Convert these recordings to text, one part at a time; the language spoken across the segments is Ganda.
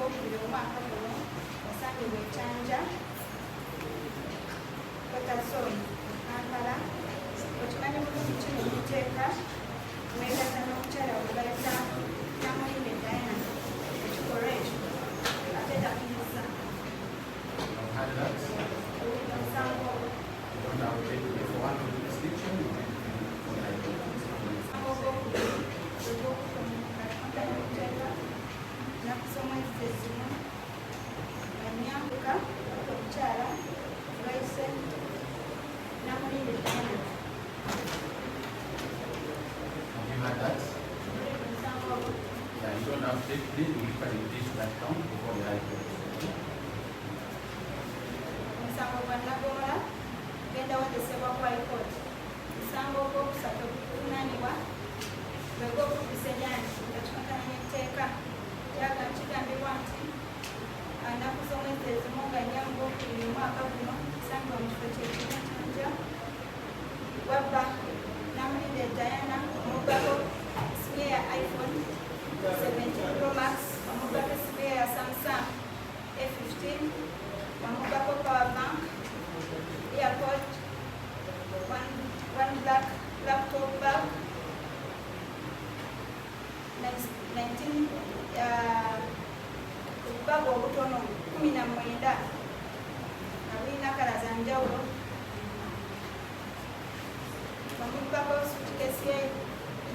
gwokubiri omwaka guno yasangibwa ekyanja kotazoni Kampala. Okimanyi bulungi kino ekiteeka mwegaza n'omukyala webayita Namuyinde Diana ekikolwa ekyo ate takkiriza omusango nakusomwezizimu banyambuka omukyala bayise Namuyinde Diana. Yeah, you don't have to take this, you can reduce that count before the high court. Musango gwa Nagomola genda wandesebwa ku High Court. Musango ogwokusatu obuvunaanibwa bwe gw'okukubisa ennyanja nga kikontana n'etteeka kigambibwa nti ennaku z'omwezi ezimu nga nnya mu gwokubiri omwaka guno sangibwa mu kifo ky'ekimu ekyanja wabba Namuyinde Diana omuggako simu ya iPhone 17 Pro Max, omuggako simu ya Samsung A15, omuggako power bank, earpod, one black laptop bag, 19 obubaga obutono 19 nga bulina kala za njawulo. Omuggako suitcase ye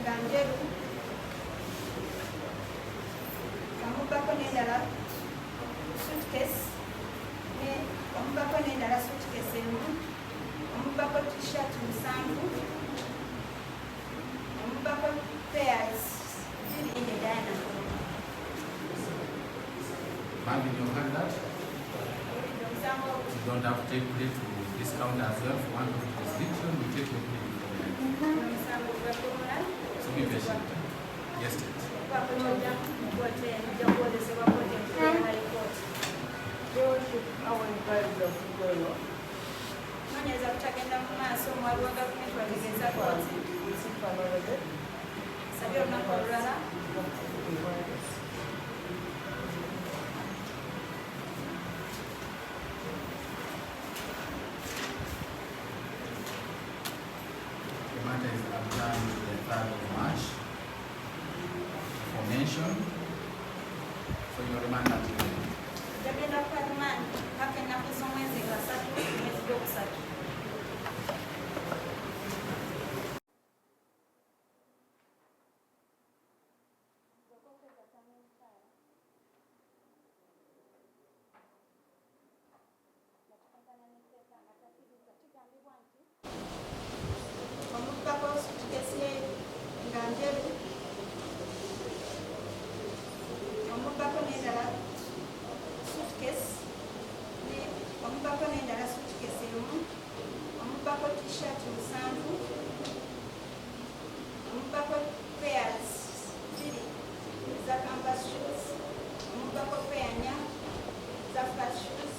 nga njeru, omuggako n'endala suitcase omuggako n'endala suitcase emu, omuggako t-shirt 7, omuggako pairs 2 in the Diana. Ma'am, in your hand that you don't have to take plea to discount as well for one of the jurisdiction, we take your plea before the night. So be patient. Yes, sir. Nonyeza kutagenda mu maaso omwali wa gavumenti wategeeza kooti sabye olunaku olulala The matter is adjourned to the 3rd of March for mention. So your remand until jagenda kuba remand mpaka ennaku z'omwezi nga 3 mwezi gwokusatu. Omuggako suitcase ye nga njeru, omuggako n'endala suitcase omuggako n'endala suitcase emu, omuggako t-shirt 7, omuggako pairs 2 za canvas shoes, omuggako pair 4 za flat shoes,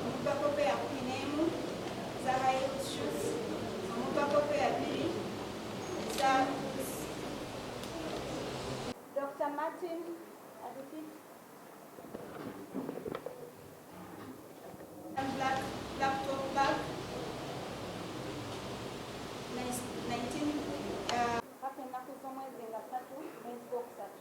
omuggako pair 11 za high heel shoes, omuggako pair 2 za Dr. Martin Adipit. Black laptop bag 19 mpaka ennaku z'omwezi nga 3 mwezi gwokusatu.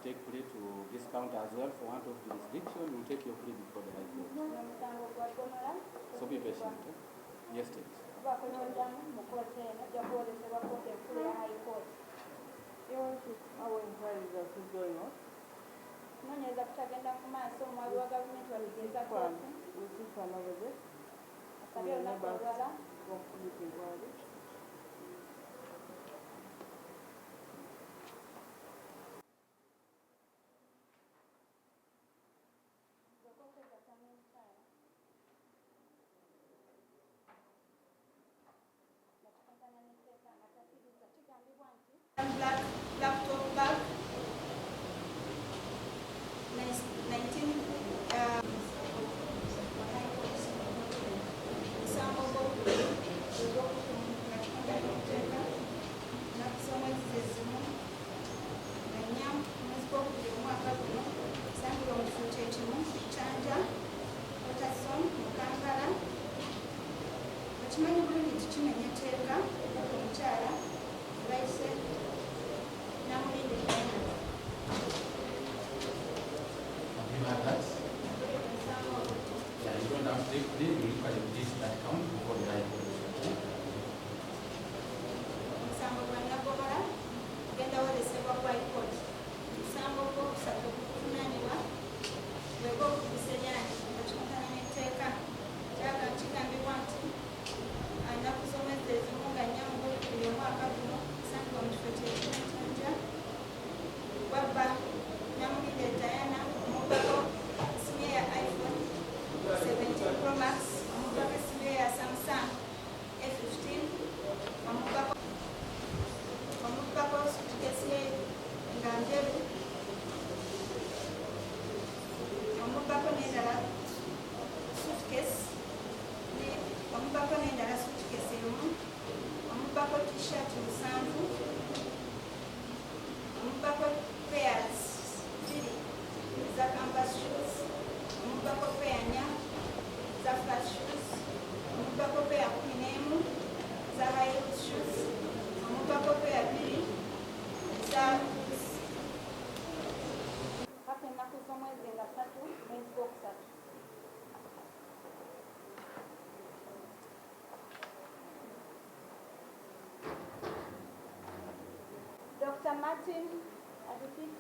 take plea to this count as well for want of jurisdiction. We'll take your plea before the High Court. So be patient. Yes, state. How inquiries are still going on? Kunoonyereza kutagenda mu maaso omwami wa gavumenti wabigeeza kooti. We'll see for another day. Asabye olunaku olulala. Complete inquiry. Black laptop bag 19 Sambo nakusoma ezizimu nanya mwezi gwokubiri omwaka guno sangibwa mu kifo kyekimu Kyanja Otason Mukampala okimanyi bulungi tikimenya tteeka omukyala bayise namulinde Diana. Yeah, you don't have to take plea. You look at the case that count before the High Court. Omusango gwa Nagomola genda wolesebwa ku High Court. Omusango ogwokusatu oguvunaanibwa bwe gw'okukubisa ennyanja nga kikontana n'etteeka kigambibwa nti ennaku z'omwezi ezimu nga nnya mu gwokubiri omwaka guno sangibwa mu kifo kyekimu Kyanja wabba namulinde Diana omubbako esimu ya iPhone 17 Pro Max omubbako esimu ya Samsung A15 omubbako sutukesi nga njeru omubbako n'endala sutukesi omubbako n'endala sutukesi emu omubbako t-shirt 7 omubbako pairs 2 za canvas shoes omubbako pair 4 za flat shoes omubbako pair 11 za high heel shoes omubbako pair 2 za boots. Paka ennaku z'omwezi nga 3 mwezi gwokusatu. Dr. Martin Adifik